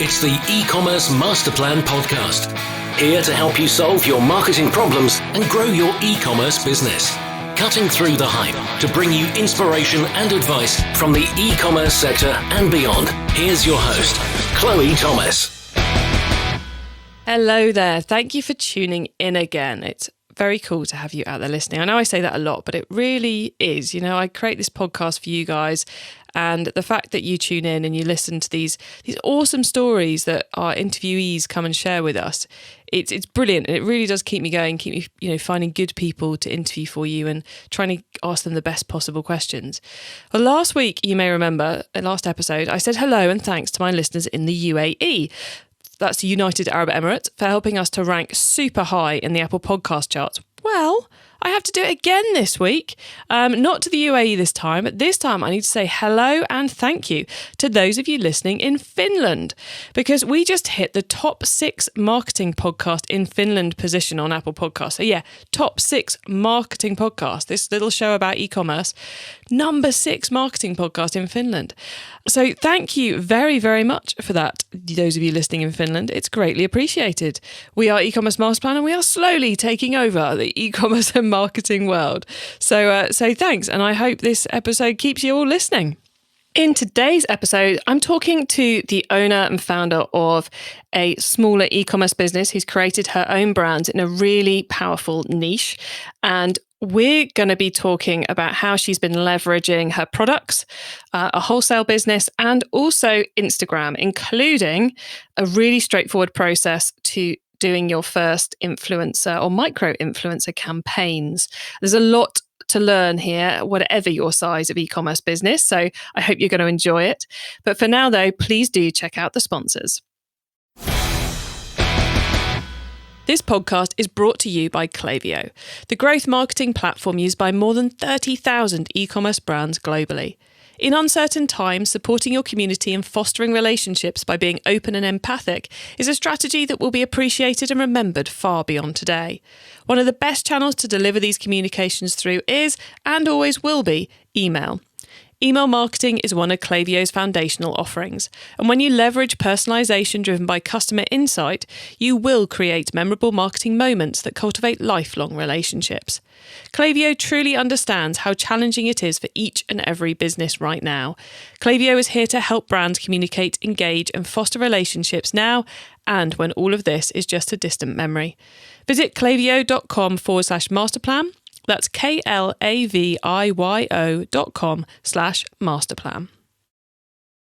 It's the e-commerce master plan podcast. Here to help you solve your marketing problems and grow your e-commerce business. Cutting through the hype to bring you inspiration and advice from the e-commerce sector and beyond. Here's your host, Chloe Thomas. Hello there. Thank you for tuning in again. It's very cool to have you out there listening. I know I say that a lot, but it really is. You know, I create this podcast for you guys, and the fact that you tune in and you listen to these awesome stories that our interviewees come and share with us, it's brilliant, and it really does keep me going, keep me finding good people to interview for you and trying to ask them the best possible questions. Well, last week, you may remember, last episode, I said hello and thanks to my listeners in the UAE. That's the United Arab Emirates, for helping us to rank super high in the Apple podcast charts. Well, I have to do it again this week. Not to the UAE this time, but this time I need to say hello and thank you to those of you listening in Finland, because we just hit the top 6 marketing podcast in Finland position on Apple Podcasts. So yeah, top 6 marketing podcast, this little show about e-commerce, number 6 marketing podcast in Finland. So thank you very, very much for that, those of you listening in Finland. It's greatly appreciated. We are E-commerce Master Plan, and we are slowly taking over the e-commerce and marketing world. So thanks, and I hope this episode keeps you all listening. In today's episode, I'm talking to the owner and founder of a smaller e-commerce business who's created her own brand in a really powerful niche. And we're going to be talking about how she's been leveraging her products, a wholesale business, and also Instagram, including a really straightforward process to doing your first influencer or micro-influencer campaigns. There's a lot to learn here, whatever your size of e-commerce business. So I hope you're going to enjoy it. But for now, though, please do check out the sponsors. This podcast is brought to you by Klaviyo, the growth marketing platform used by more than 30,000 e-commerce brands globally. In uncertain times, supporting your community and fostering relationships by being open and empathic is a strategy that will be appreciated and remembered far beyond today. One of the best channels to deliver these communications through is, and always will be, email. Email marketing is one of Klaviyo's foundational offerings, and when you leverage personalization driven by customer insight, you will create memorable marketing moments that cultivate lifelong relationships. Klaviyo truly understands how challenging it is for each and every business right now. Klaviyo is here to help brands communicate, engage, and foster relationships now and when all of this is just a distant memory. Visit klaviyo.com/masterplan. That's klaviyo.com/masterplan.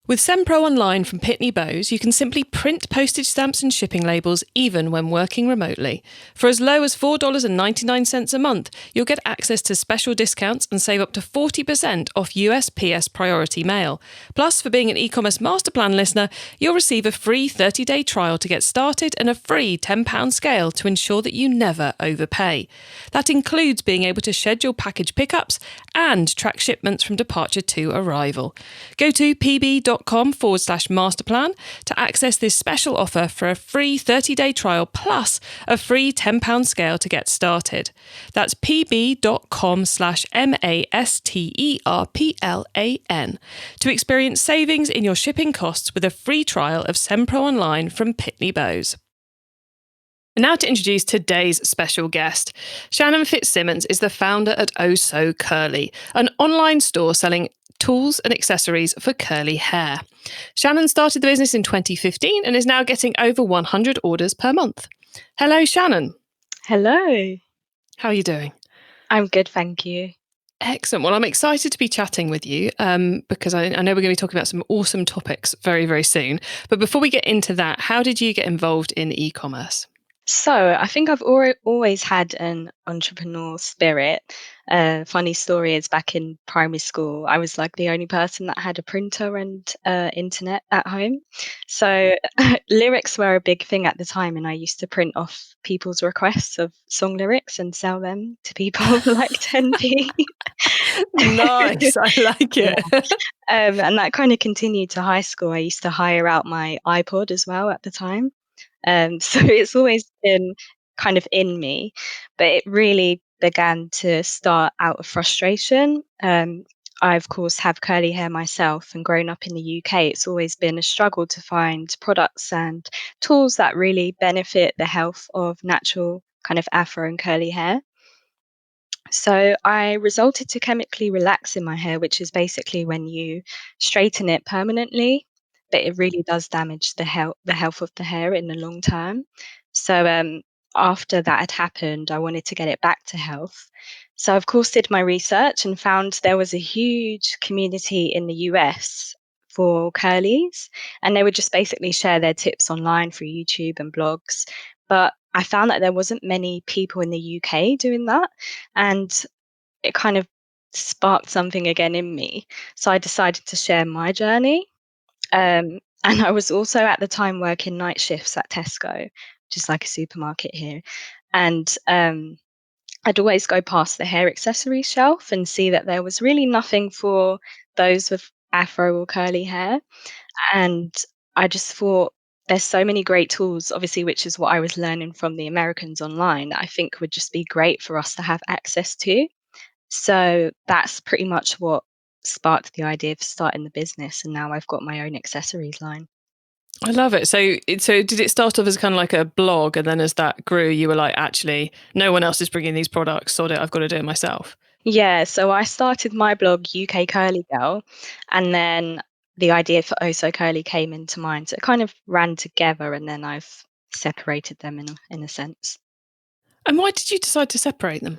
With SendPro Online from Pitney Bowes, you can simply print postage stamps and shipping labels even when working remotely. For as low as $4.99 a month, you'll get access to special discounts and save up to 40% off USPS Priority Mail. Plus, for being an e-commerce master plan listener, you'll receive a free 30-day trial to get started and a free £10 scale to ensure that you never overpay. That includes being able to schedule package pickups and track shipments from departure to arrival. Go to pb.com/masterplan to access this special offer for a free 30-day trial plus a free £10 scale to get started. That's pb.com/masterplan to experience savings in your shipping costs with a free trial of SendPro Online from Pitney Bowes. And now to introduce today's special guest. Shannon Fitzsimmons is the founder at Oh So Curly, an online store selling tools and accessories for curly hair. Shannon started the business in 2015 and is now getting over 100 orders per month. Hello, Shannon. Hello. How are you doing? I'm good, thank you. Excellent. Well, I'm excited to be chatting with you because I know we're going to be talking about some awesome topics very, very soon. But before we get into that, how did you get involved in e-commerce? So I think I've always had an entrepreneurial spirit. Funny story is back in primary school, I was like the only person that had a printer and internet at home. So lyrics were a big thing at the time, and I used to print off people's requests of song lyrics and sell them to people for like 10p. Nice, I like it. And that kind of continued to high school. I used to hire out my iPod as well at the time. So it's always been kind of in me, but it really began to start out of frustration. I, of course, have curly hair myself, and growing up in the UK, it's always been a struggle to find products and tools that really benefit the health of natural kind of afro and curly hair. So I resorted to chemically relaxing my hair, which is basically when you straighten it permanently, but it really does damage the health of the hair in the long term. So after that had happened, I wanted to get it back to health. So of course did my research and found there was a huge community in the US for curlies, and they would just basically share their tips online through YouTube and blogs. But I found that there wasn't many people in the UK doing that, and it kind of sparked something again in me. So I decided to share my journey. And I was also at the time working night shifts at Tesco, which is like a supermarket here. And I'd always go past the hair accessory shelf and see that there was really nothing for those with afro or curly hair. And I just thought there's so many great tools, obviously, which is what I was learning from the Americans online, that I think would just be great for us to have access to. So that's pretty much what sparked the idea for starting the business. And now I've got my own accessories line. I love it. So did it start off as kind of like a blog, and then as that grew, you were like, actually, no one else is bringing these products, so I've got to do it myself. Yeah, so I started my blog, UK Curly Girl, and then the idea for Oh So Curly came into mind. So it kind of ran together, and then I've separated them in a sense. And why did you decide to separate them?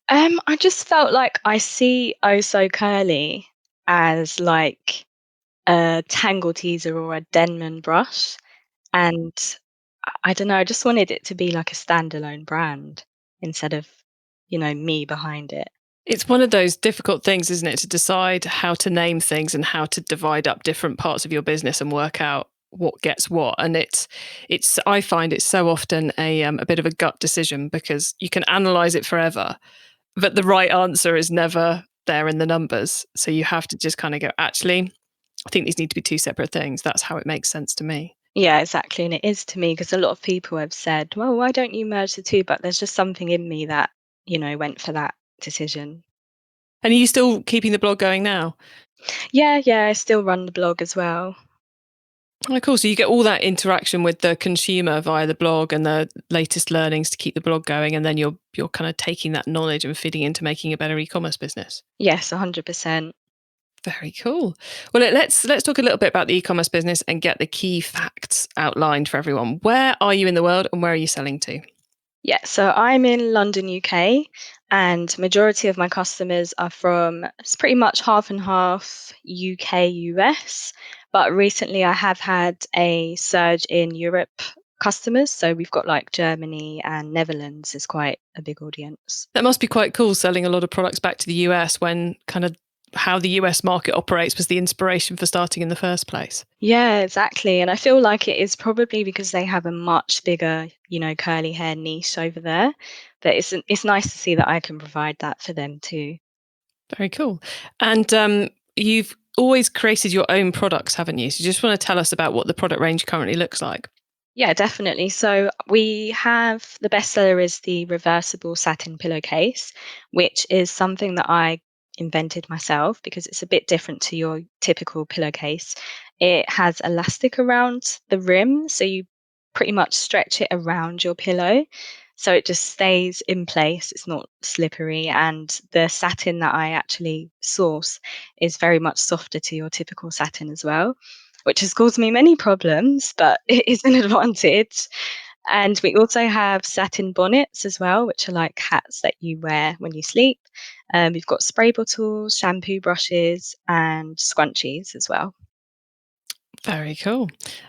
I just felt like I see Oh So Curly as like a Tangle teaser or a Denman brush, and I don't know, I just wanted it to be like a standalone brand instead of, me behind it. It's one of those difficult things, isn't it, to decide how to name things and how to divide up different parts of your business and work out what gets what. And it's I find it's so often a bit of a gut decision, because you can analyze it forever, but the right answer is never there in the numbers. So you have to just kind of go, actually, I think these need to be two separate things. That's how it makes sense to me. Yeah, exactly. And it is to me because a lot of people have said, well, why don't you merge the two? But there's just something in me that, went for that decision. And are you still keeping the blog going now? Yeah, I still run the blog as well. Oh, cool. So you get all that interaction with the consumer via the blog and the latest learnings to keep the blog going, and then you're kind of taking that knowledge and feeding into making a better e-commerce business. Yes, 100%. Very cool. Well, let's talk a little bit about the e-commerce business and get the key facts outlined for everyone. Where are you in the world, and where are you selling to? Yeah, so I'm in London, UK, and majority of my customers are from, it's pretty much half and half UK, US. But recently I have had a surge in Europe customers. So we've got like Germany and Netherlands is quite a big audience. That must be quite cool, selling a lot of products back to the US, when kind of how the US market operates was the inspiration for starting in the first place. Yeah, exactly. And I feel like it is probably because they have a much bigger, curly hair niche over there. That it's nice to see that I can provide that for them too. Very cool. And you've always created your own products, haven't you? So you just want to tell us about what the product range currently looks like. Yeah, definitely. So we have the bestseller is the reversible satin pillowcase, which is something that I invented myself because it's a bit different to your typical pillowcase. It has elastic around the rim, so you pretty much stretch it around your pillow. So it just stays in place. It's not slippery. And the satin that I actually source is very much softer to your typical satin as well, which has caused me many problems, but it is an advantage. And we also have satin bonnets as well, which are like hats that you wear when you sleep. We've got spray bottles, shampoo brushes, and scrunchies as well. Very cool.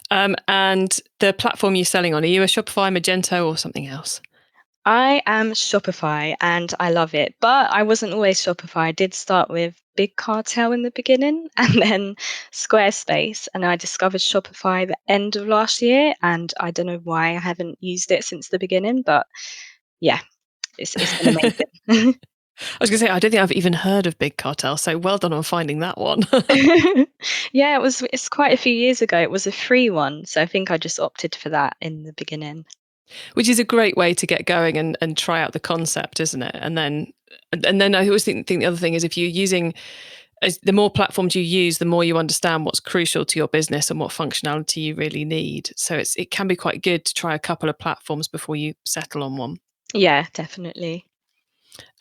And the platform you're selling on, are you a Shopify, Magento, or something else? I am Shopify and I love it, but I wasn't always Shopify. I did start with Big Cartel in the beginning and then Squarespace, and I discovered Shopify the end of last year. And I don't know why I haven't used it since the beginning, but yeah, it's been amazing. I was going to say, I don't think I've even heard of Big Cartel, so well done on finding that one. Yeah, it's quite a few years ago. It was a free one, so I think I just opted for that in the beginning. Which is a great way to get going and try out the concept, isn't it? And then And then I always think the other thing is if you're using, the more platforms you use, the more you understand what's crucial to your business and what functionality you really need. So it can be quite good to try a couple of platforms before you settle on one. Yeah, definitely.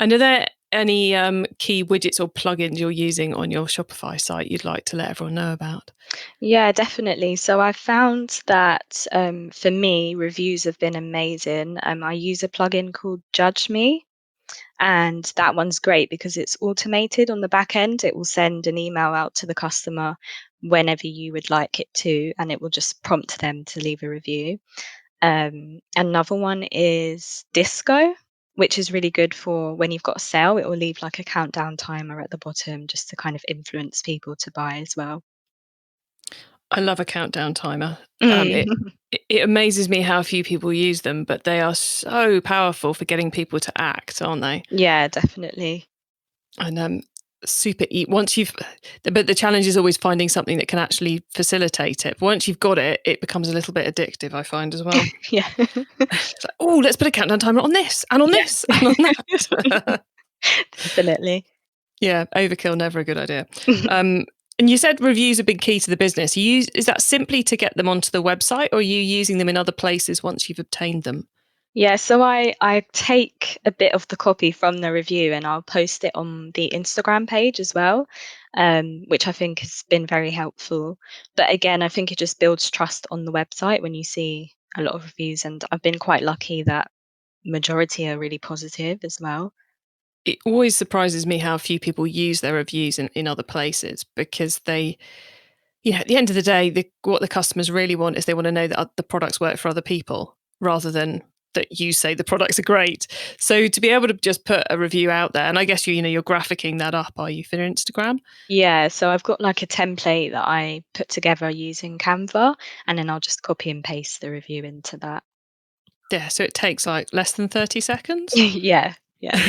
And are there any key widgets or plugins you're using on your Shopify site you'd like to let everyone know about? Yeah, definitely. So I found that for me, reviews have been amazing. I use a plugin called Judge Me, and that one's great because it's automated on the back end. It will send an email out to the customer whenever you would like it to, and it will just prompt them to leave a review. Another one is Disco, which is really good for when you've got a sale. It will leave like a countdown timer at the bottom just to kind of influence people to buy as well. I love a countdown timer. Mm. It amazes me how few people use them, but they are so powerful for getting people to act, aren't they? Yeah, definitely. And super eat once you've, but the challenge is always finding something that can actually facilitate it. Once you've got it, it becomes a little bit addictive, I find as well. Yeah. It's like, oh, let's put a countdown timer on this and on Yeah. this and on that. Definitely. Yeah, overkill, never a good idea. And you said reviews are big key to the business. Is that simply to get them onto the website, or are you using them in other places once you've obtained them? Yeah, so I take a bit of the copy from the review and I'll post it on the Instagram page as well, which I think has been very helpful. But again, I think it just builds trust on the website when you see a lot of reviews, and I've been quite lucky that majority are really positive as well. It always surprises me how few people use their reviews in other places, because they, at the end of the day, what the customers really want is they want to know that the products work for other people rather than that you say the products are great. So to be able to just put a review out there, and I guess you're graphicing that up, are you, for Instagram? Yeah, so I've got like a template that I put together using Canva, and then I'll just copy and paste the review into that. Yeah, so it takes like less than 30 seconds. Yeah, yeah.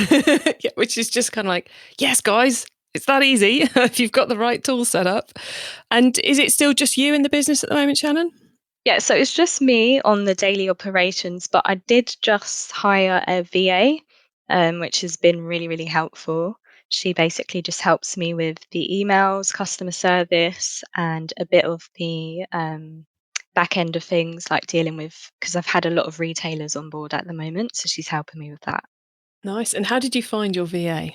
Yeah, which is just kind of like, yes, guys, it's that easy if you've got the right tool set up. And is it still just you in the business at the moment, Shannon? Yeah, so it's just me on the daily operations, but I did just hire a VA, which has been really, really helpful. She basically just helps me with the emails, customer service, and a bit of the back end of things, like dealing with, because I've had a lot of retailers on board at the moment. So she's helping me with that. Nice. And how did you find your VA?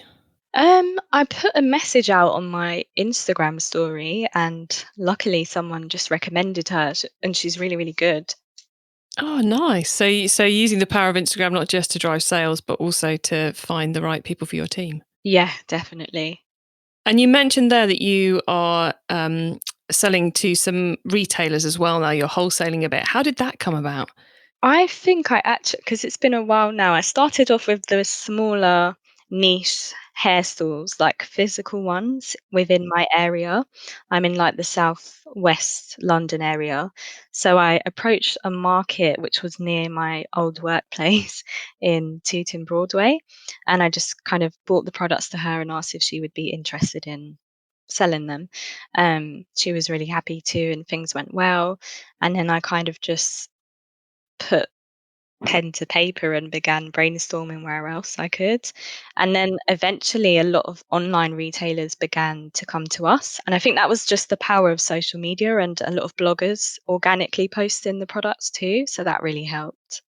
I put a message out on my Instagram story, and luckily someone just recommended her, and she's really, really good. Oh, nice. So using the power of Instagram, not just to drive sales, but also to find the right people for your team. Yeah, definitely. And you mentioned there that you are selling to some retailers as well now. You're wholesaling a bit. How did that come about? I think I actually, because it's been a while now, I started off with the smaller niche hair stores, like physical ones within my area. I'm in like the southwest London area. So I approached a market which was near my old workplace in Tooting Broadway. And I just kind of brought the products to her and asked if she would be interested in selling them. She was really happy to, and things went well. And then I kind of just put pen to paper and began brainstorming where else I could. And then eventually, a lot of online retailers began to come to us. And I think that was just the power of social media and a lot of bloggers organically posting the products too. So that really helped.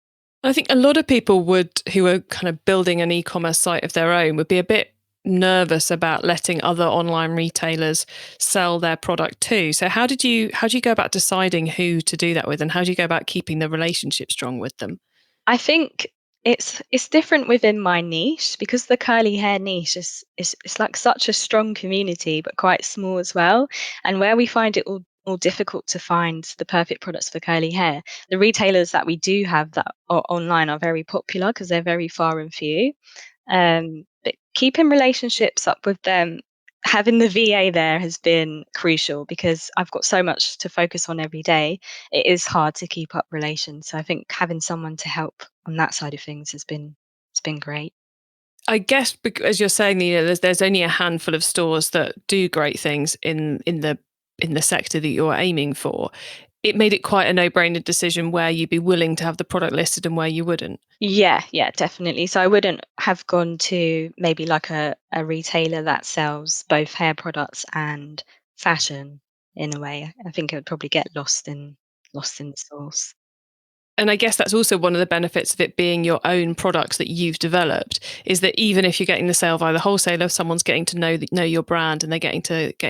I think a lot of people who are kind of building an e-commerce site of their own, would be a bit nervous about letting other online retailers sell their product too. So how do you go about deciding who to do that with, and how do you go about keeping the relationship strong with them? I think it's different within my niche because the curly hair niche is it's like such a strong community but quite small as well. And where we find it all difficult to find the perfect products for curly hair, the retailers that we do have that are online are very popular because they're very far and few. But keeping relationships up with them, having the VA there has been crucial because I've got so much to focus on every day. It is hard to keep up relations. So I think having someone to help on that side of things it's been great. I guess as you're saying, there's only a handful of stores that do great things in the sector that you're aiming for. it made it quite a no-brainer decision where you'd be willing to have the product listed and where you wouldn't. Yeah, definitely. So I wouldn't have gone to maybe like a retailer that sells both hair products and fashion in a way. I think it would probably get lost in the sauce. And I guess that's also one of the benefits of it being your own products that you've developed, is that even if you're getting the sale via the wholesaler, someone's getting to know your brand and they're getting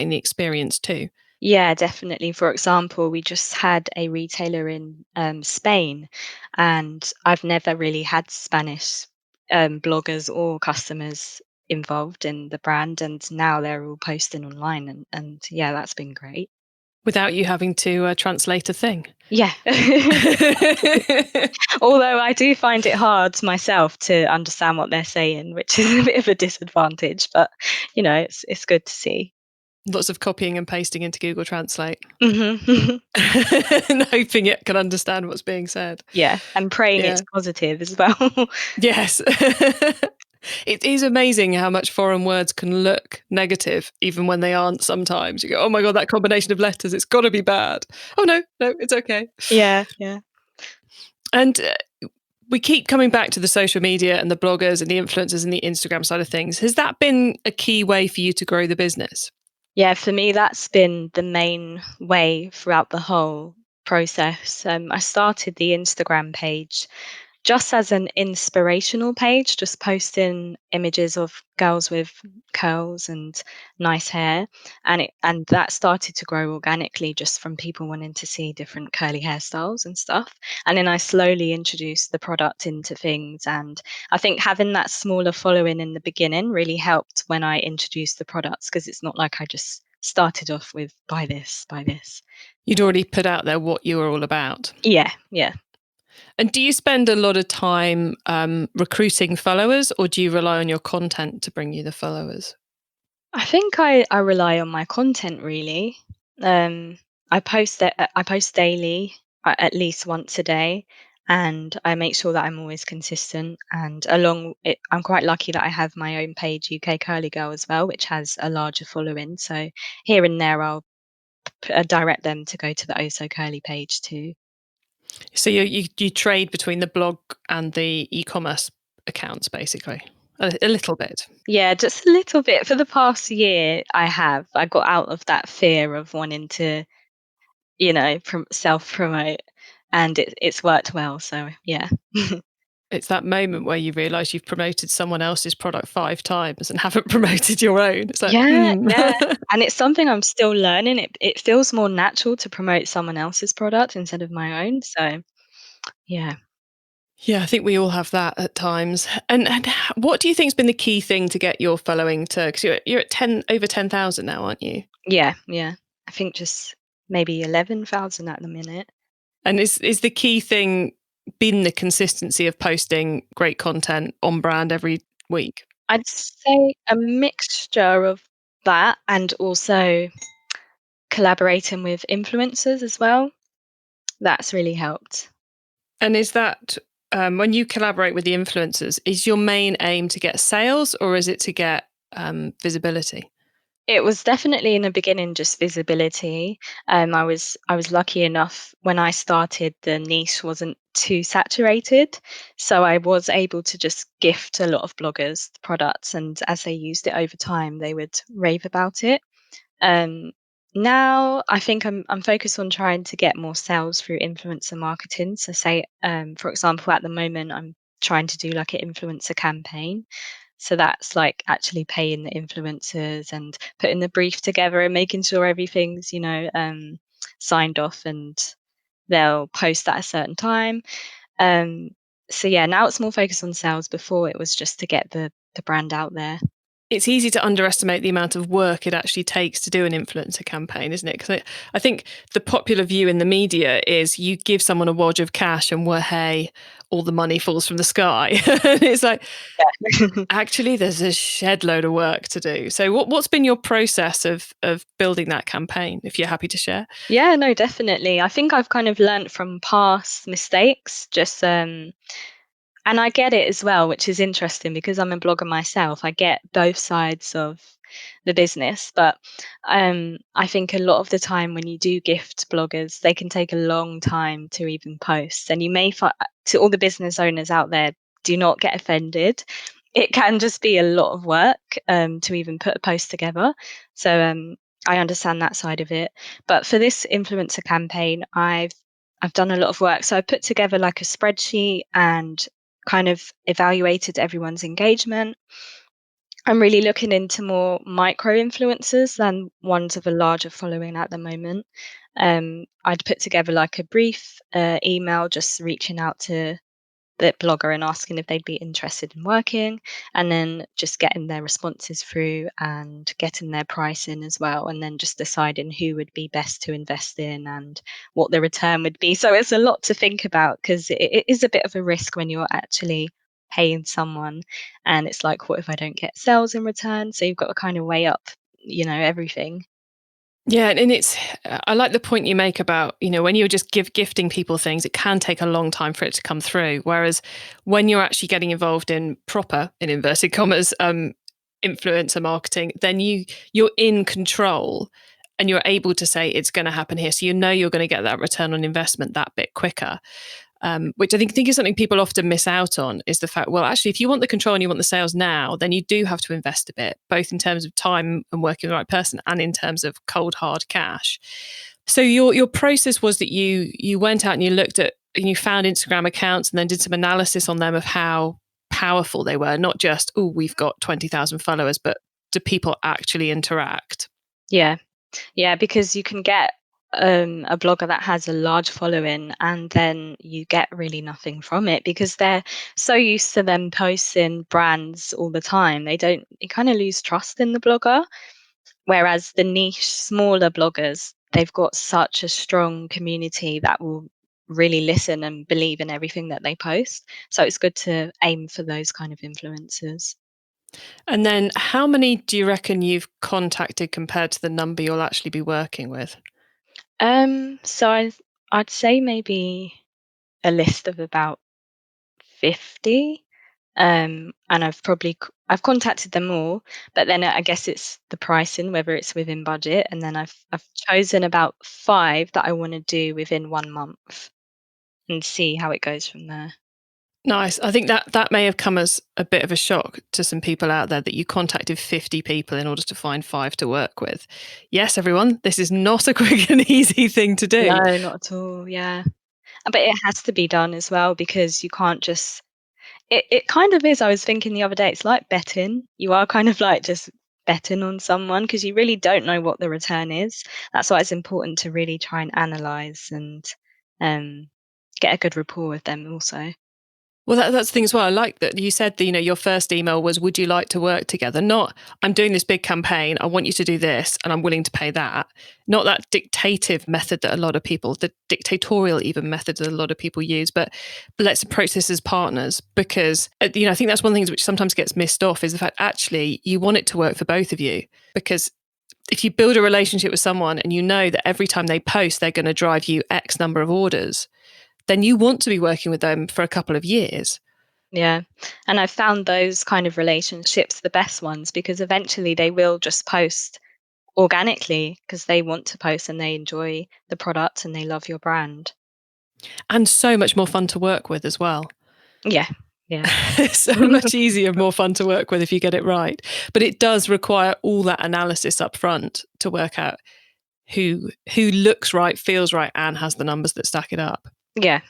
the experience too. Yeah, definitely. For example, we just had a retailer in Spain, and I've never really had Spanish bloggers or customers involved in the brand, and now they're all posting online, and yeah, that's been great. Without you having to translate a thing. Yeah. Although I do find it hard myself to understand what they're saying, which is a bit of a disadvantage, but it's good to see. Lots of copying and pasting into Google Translate Hmm. and hoping it can understand what's being said. Yeah, and praying Yeah. it's positive as well. Yes. It is amazing how much foreign words can look negative, even when they aren't sometimes. You go, oh my God, that combination of letters, it's got to be bad. Oh, no, it's okay. Yeah. And we keep coming back to the social media and the bloggers and the influencers and the Instagram side of things. Has that been a key way for you to grow the business? Yeah, for me, that's been the main way throughout the whole process. I started the Instagram page just as an inspirational page, just posting images of girls with curls and nice hair, and that started to grow organically just from people wanting to see different curly hairstyles and stuff. And then I slowly introduced the product into things, and I think having that smaller following in the beginning really helped when I introduced the products, because it's not like I just started off with buy this, buy this. You'd already put out there what you were all about. Yeah. And do you spend a lot of time recruiting followers, or do you rely on your content to bring you the followers? I think I rely on my content really. Um, I post daily, at least once a day, and I make sure that I'm always consistent. And along it, I'm quite lucky that I have my own page, UK Curly Girl, as well, which has a larger following. So here and there, I'll direct them to go to the Oh So Curly page too. So you trade between the blog and the e-commerce accounts, basically, a little bit. Yeah, just a little bit. For the past year, I got out of that fear of wanting to self promote, and it's worked well. So yeah. It's that moment where you realise you've promoted someone else's product 5 times and haven't promoted your own. It's like, Yeah, and it's something I'm still learning. It feels more natural to promote someone else's product instead of my own. So yeah. Yeah, I think we all have that at times. And what do you think's been the key thing to get your following to? Because you're at over 10,000 now, aren't you? Yeah. I think just maybe 11,000 at the minute. And is the key thing been the consistency of posting great content on brand every week? I'd say a mixture of that, and also collaborating with influencers as well. That's really helped. And is that when you collaborate with the influencers, is your main aim to get sales, or is it to get visibility? It was definitely in the beginning just visibility. I was lucky enough when I started, the niche wasn't too saturated, so I was able to just gift a lot of bloggers the products, and as they used it over time, they would rave about it. Um, Now I think I'm focused on trying to get more sales through influencer marketing. So say, for example, at the moment I'm trying to do like an influencer campaign. So that's like actually paying the influencers and putting the brief together and making sure everything's, signed off, and they'll post at a certain time. Um, so yeah, now it's more focused on sales. Before it was just to get the brand out there. It's easy to underestimate the amount of work it actually takes to do an influencer campaign, isn't it? Because I think the popular view in the media is you give someone a wad of cash and hey, all the money falls from the sky. And it's like, Yeah. actually, there's a shed load of work to do. So what's been your process of building that campaign, if you're happy to share? Yeah, no, definitely. I think I've kind of learnt from past mistakes, just and I get it as well, which is interesting because I'm a blogger myself. I get both sides of the business. But I think a lot of the time when you do gift bloggers, they can take a long time to even post. And you may find, to all the business owners out there, do not get offended. It can just be a lot of work to even put a post together. So I understand that side of it. But for this influencer campaign, I've done a lot of work. So I put together like a spreadsheet and kind of evaluated everyone's engagement. I'm really looking into more micro influencers than ones of a larger following at the moment. I'd put together like a brief email just reaching out to the blogger and asking if they'd be interested in working, and then just getting their responses through and getting their pricing as well, and then just deciding who would be best to invest in and what the return would be. So it's a lot to think about because it is a bit of a risk when you're actually paying someone, and it's like, what if I don't get sales in return? So you've got to kind of weigh up, everything. Yeah, and it's I like the point you make about, when you're just gifting people things, it can take a long time for it to come through. Whereas when you're actually getting involved in proper, in inverted commas, influencer marketing, then you're in control and you're able to say it's going to happen here. So you're going to get that return on investment that bit quicker. Which I think is something people often miss out on, is the fact, well, actually, if you want the control and you want the sales now, then you do have to invest a bit, both in terms of time and working with the right person and in terms of cold, hard cash. So your process was that you went out and you looked at, and you found Instagram accounts and then did some analysis on them of how powerful they were, not just, oh, we've got 20,000 followers, but do people actually interact? Yeah. Yeah, because you can get a blogger that has a large following and then you get really nothing from it because they're so used to them posting brands all the time. You kind of lose trust in the blogger. Whereas the niche, smaller bloggers, they've got such a strong community that will really listen and believe in everything that they post. So it's good to aim for those kind of influencers. And then how many do you reckon you've contacted compared to the number you'll actually be working with? So I'd say maybe a list of about 50. And I've contacted them all, but then I guess it's the pricing, whether it's within budget, and then I've chosen about 5 that I want to do within 1 month and see how it goes from there. Nice. I think that may have come as a bit of a shock to some people out there that you contacted 50 people in order to find 5 to work with. Yes, everyone, this is not a quick and easy thing to do. No, not at all. Yeah, but it has to be done as well because you can't just. It kind of is. I was thinking the other day, it's like betting. You are kind of like just betting on someone because you really don't know what the return is. That's why it's important to really try and analyze and um, get a good rapport with them also. Well, that's the thing as well. I like that you said that, your first email was, would you like to work together? Not, I'm doing this big campaign. I want you to do this and I'm willing to pay that. Not that dictative method that a lot of people, the dictatorial even method that a lot of people use, but let's approach this as partners because, I think that's one of the things which sometimes gets missed off is the fact actually you want it to work for both of you because if you build a relationship with someone and you know that every time they post, they're going to drive you X number of orders, then you want to be working with them for a couple of years. Yeah. And I've found those kind of relationships the best ones because eventually they will just post organically because they want to post and they enjoy the product and they love your brand. And so much more fun to work with as well. Yeah. Yeah. So much easier, more fun to work with if you get it right. But it does require all that analysis up front to work out who looks right, feels right, and has the numbers that stack it up. Yeah.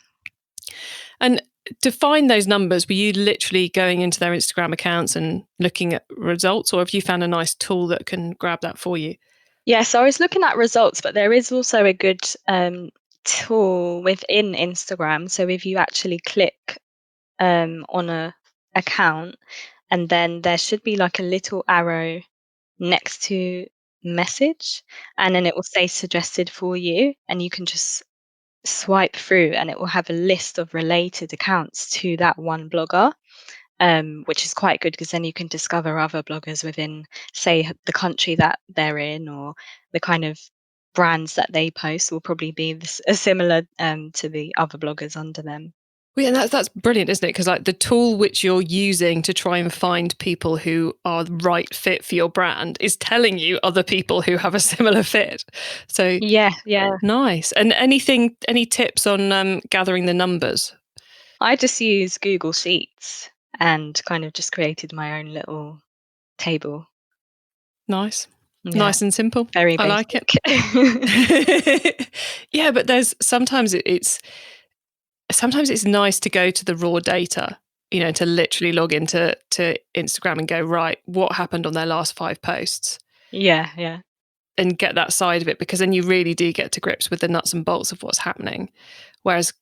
And to find those numbers, were you literally going into their Instagram accounts and looking at results, or have you found a nice tool that can grab that for you? Yeah, so I was looking at results, but there is also a good tool within Instagram. So if you actually click on a account, and then there should be like a little arrow next to message, and then it will say suggested for you, and you can just swipe through, and it will have a list of related accounts to that one blogger. Which is quite good because then you can discover other bloggers within, say, the country that they're in, or the kind of brands that they post will probably be similar to the other bloggers under them. Well, yeah, that's brilliant, isn't it? Because like the tool which you're using to try and find people who are the right fit for your brand is telling you other people who have a similar fit. So Yeah, yeah. nice. And any tips on gathering the numbers? I just use Google Sheets and kind of just created my own little table. Nice. Yeah, Nice and simple. very I like basic. it. Yeah, but there's sometimes it's nice to go to the raw data, to literally log into Instagram and go, right, what happened on their last 5 posts? Yeah, yeah. And get that side of it, because then you really do get to grips with the nuts and bolts of what's happening. Whereas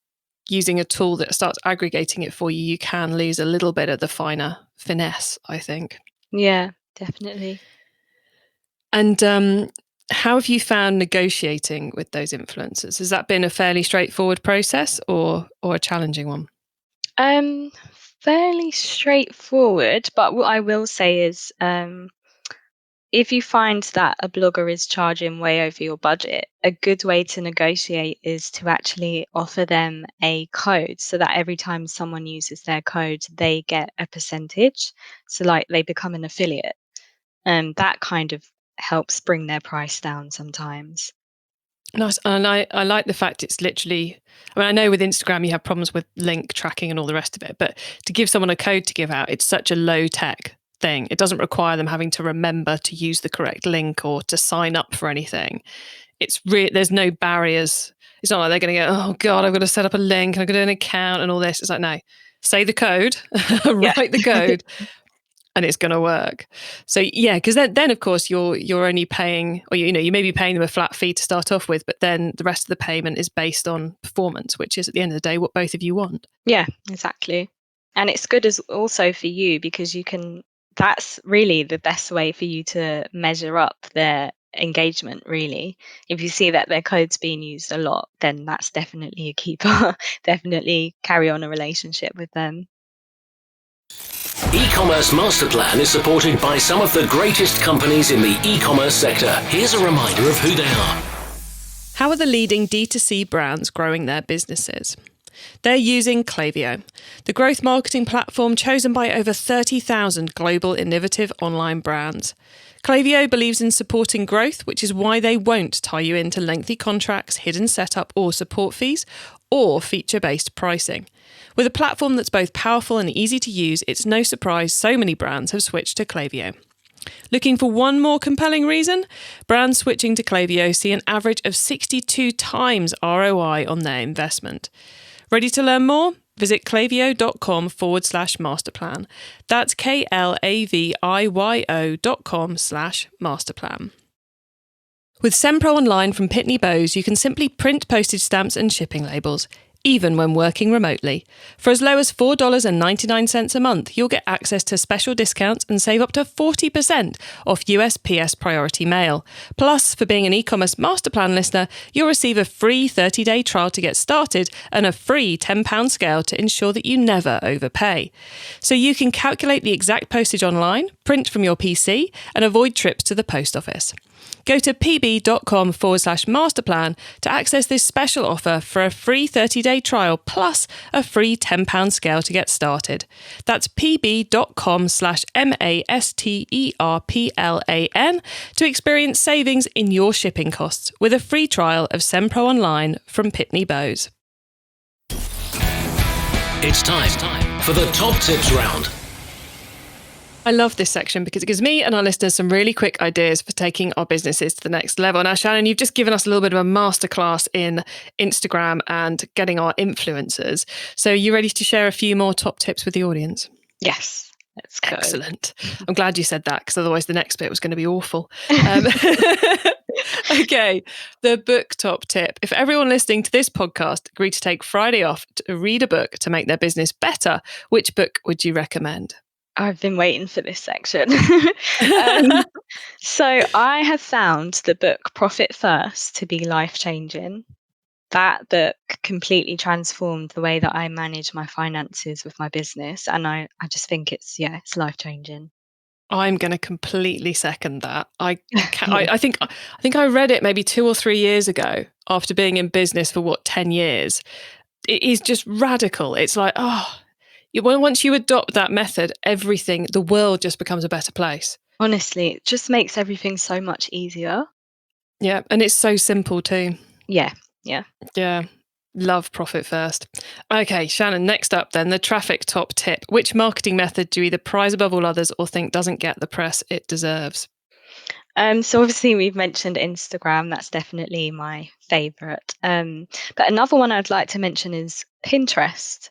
using a tool that starts aggregating it for you, you can lose a little bit of the finer finesse, I think. Yeah, definitely. And how have you found negotiating with those influencers? Has that been a fairly straightforward process or a challenging one? Fairly straightforward, but what I will say is, if you find that a blogger is charging way over your budget, a good way to negotiate is to actually offer them a code so that every time someone uses their code, they get a percentage. So, like, they become an affiliate. And that kind of helps bring their price down sometimes. Nice. And I like the fact it's literally, I know with Instagram you have problems with link tracking and all the rest of it, but to give someone a code to give out, it's such a low tech thing. It doesn't require them having to remember to use the correct link or to sign up for anything. There's no barriers. It's not like they're going to go, oh God, I've got to set up a link and I've got to do an account and all this. It's like, no, say the code, write the code, and it's going to work. So yeah, because then of course you're only paying, or you may be paying them a flat fee to start off with, but then the rest of the payment is based on performance, which is at the end of the day what both of you want. Yeah, exactly. And it's good as also for you because that's really the best way for you to measure up their engagement, really. If you see that their code's being used a lot, then that's definitely a keeper. Definitely carry on a relationship with them. E-commerce Master Plan is supported by some of the greatest companies in the e-commerce sector. Here's a reminder of who they are. How are the leading D2C brands growing their businesses? They're using Klaviyo, the growth marketing platform chosen by over 30,000 global innovative online brands. Klaviyo believes in supporting growth, which is why they won't tie you into lengthy contracts, hidden setup or support fees, or feature-based pricing. With a platform that's both powerful and easy to use, it's no surprise so many brands have switched to Klaviyo. Looking for one more compelling reason? Brands switching to Klaviyo see an average of 62 times ROI on their investment. Ready to learn more? Visit klaviyo.com/masterplan. That's klaviyo.com/masterplan. With SendPro Online from Pitney Bowes, you can simply print postage stamps and shipping labels, even when working remotely. For as low as $4.99 a month, you'll get access to special discounts and save up to 40% off USPS Priority Mail. Plus, for being an e-commerce master plan listener, you'll receive a free 30-day trial to get started and a free £10 scale to ensure that you never overpay. So you can calculate the exact postage online, print from your PC, and avoid trips to the post office. Go to pb.com/masterplan to access this special offer for a free 30-day trial plus a free £10 scale to get started. That's pb.com/masterplan to experience savings in your shipping costs with a free trial of SendPro Online from Pitney Bowes. It's time for the top tips round. I love this section because it gives me and our listeners some really quick ideas for taking our businesses to the next level. Now, Shannon, you've just given us a little bit of a masterclass in Instagram and getting our influencers. So you ready to share a few more top tips with the audience? Yes, let's go. Excellent. I'm glad you said that because otherwise the next bit was going to be awful. Okay, the book top tip. If everyone listening to this podcast agreed to take Friday off to read a book to make their business better, which book would you recommend? I've been waiting for this section. So I have found the book Profit First to be life-changing. That book completely transformed the way that I manage my finances with my business. And I just think it's life-changing. I'm going to completely second that. I think I read it maybe 2 or 3 years ago after being in business for 10 years. it is just radical. It's like, once you adopt that method, the world just becomes a better place. Honestly, it just makes everything so much easier. Yeah, and it's so simple too. Yeah, yeah. Yeah. Love profit first. Okay, Shannon, next up then, the traffic top tip. Which marketing method do you either prize above all others or think doesn't get the press it deserves? So obviously we've mentioned Instagram. That's definitely my favorite. But another one I'd like to mention is Pinterest.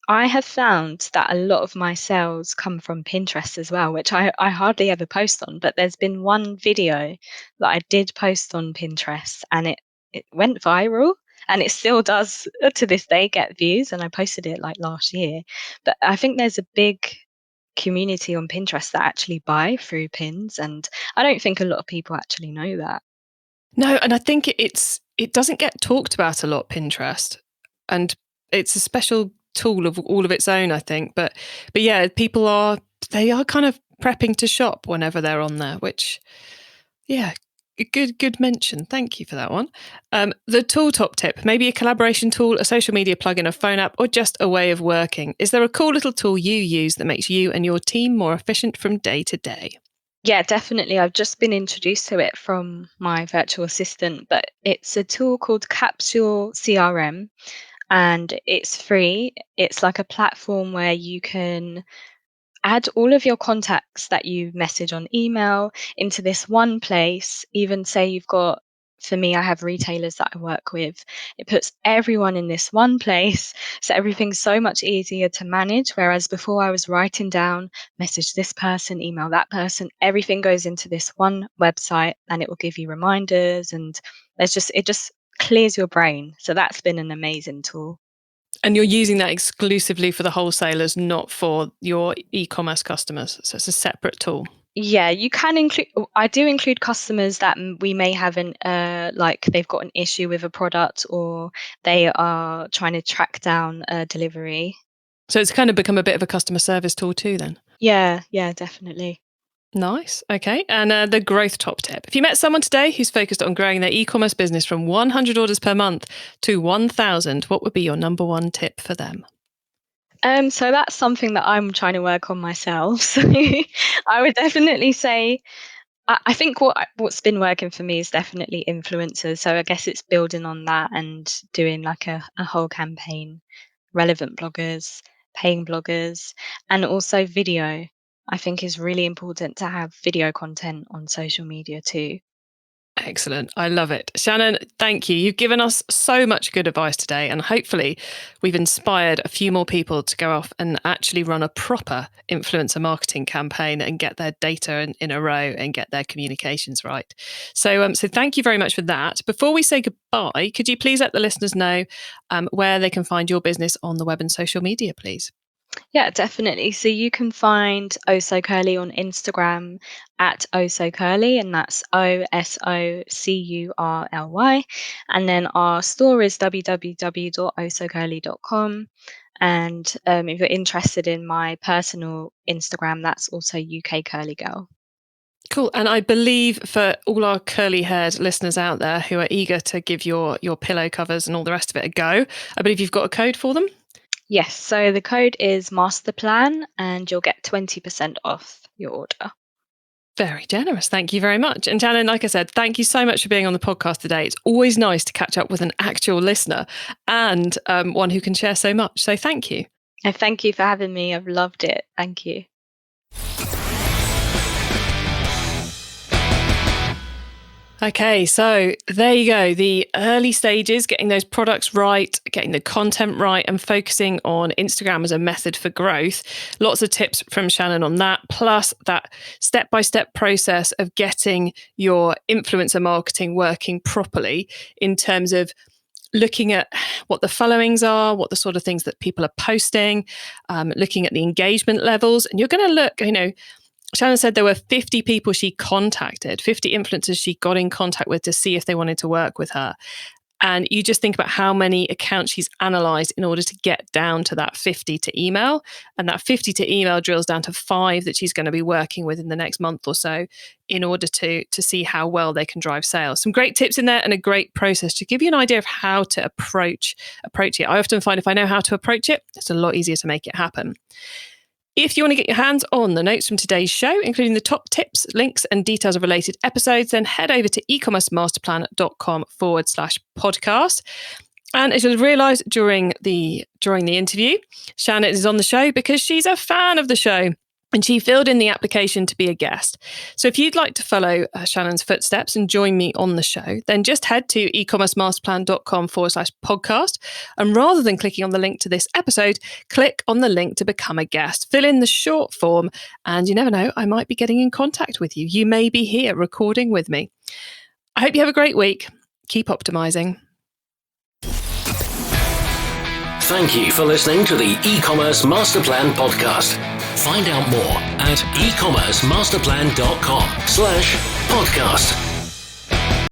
I have found that a lot of my sales come from Pinterest as well, which I hardly ever post on. But there's been one video that I did post on Pinterest and it went viral and it still does to this day get views. And I posted it like last year. But I think there's a big community on Pinterest that actually buy through pins. And I don't think a lot of people actually know that. No, and I think it doesn't get talked about a lot, Pinterest. And it's a special tool of all of its own, I think. But yeah, they are kind of prepping to shop whenever they're on there, which, yeah, good mention. Thank you for that one. The tool top tip, maybe a collaboration tool, a social media plugin, a phone app, or just a way of working. Is there a cool little tool you use that makes you and your team more efficient from day to day? Yeah, definitely. I've just been introduced to it from my virtual assistant, but it's a tool called Capsule CRM and it's free. It's like a platform where you can add all of your contacts that you message on email into this one place. Even say you've got, for me, I have retailers that I work with. It puts everyone in this one place. So everything's so much easier to manage. Whereas before I was writing down, message this person, email that person, everything goes into this one website and it will give you reminders and it just clears your brain. So that's been an amazing tool. And you're using that exclusively for the wholesalers, not for your e-commerce customers. So it's a separate tool. Yeah, you can include. I do include customers that we may have like they've got an issue with a product or they are trying to track down a delivery. So it's kind of become a bit of a customer service tool too then. Yeah, definitely. Nice. Okay. And the growth top tip. If you met someone today who's focused on growing their e-commerce business from 100 orders per month to 1,000, what would be your number one tip for them? So that's something that I'm trying to work on myself. So I would definitely say I think what's been working for me is definitely influencers. So I guess it's building on that and doing like a whole campaign, relevant bloggers, paying bloggers, and also video. I think is really important to have video content on social media too. Excellent. I love it. Shannon, thank you. You've given us so much good advice today, and hopefully we've inspired a few more people to go off and actually run a proper influencer marketing campaign and get their data in a row and get their communications right. So thank you very much for that. Before we say goodbye, could you please let the listeners know where they can find your business on the web and social media, please? Yeah, definitely. So you can find Oh So Curly on Instagram at Oh So Curly, and that's OSOCURLY. And then our store is www.ohsocurly.com. And if you're interested in my personal Instagram, that's also UK Curly Girl. Cool. And I believe for all our curly-haired listeners out there who are eager to give your pillow covers and all the rest of it a go, I believe you've got a code for them. Yes, so the code is Masterplan and you'll get 20% off your order. Very generous. Thank you very much. And Shannon, like I said, thank you so much for being on the podcast today. It's always nice to catch up with an actual listener and one who can share so much. So thank you. And thank you for having me. I've loved it. Thank you. Okay, so there you go. The early stages, getting those products right, getting the content right, and focusing on Instagram as a method for growth. Lots of tips from Shannon on that, plus that step-by-step process of getting your influencer marketing working properly in terms of looking at what the followings are, what the sort of things that people are posting, looking at the engagement levels. And you're going to look, Shannon said there were 50 people she contacted, 50 influencers she got in contact with to see if they wanted to work with her. And you just think about how many accounts she's analysed in order to get down to that 50 to email. And that 50 to email drills down to 5 that she's going to be working with in the next month or so in order to see how well they can drive sales. Some great tips in there and a great process to give you an idea of how to approach it. I often find if I know how to approach it, it's a lot easier to make it happen. If you want to get your hands on the notes from today's show, including the top tips, links, and details of related episodes, then head over to ecommercemasterplan.com/podcast. And as you'll realise during the interview, Shannon is on the show because she's a fan of the show. And she filled in the application to be a guest. So if you'd like to follow Shannon's footsteps and join me on the show, then just head to ecommercemasterplan.com/podcast. And rather than clicking on the link to this episode, click on the link to become a guest. Fill in the short form, and you never know, I might be getting in contact with you. You may be here recording with me. I hope you have a great week. Keep optimizing. Thank you for listening to the E-commerce Master Plan podcast. Find out more at ecommercemasterplan.com/podcast.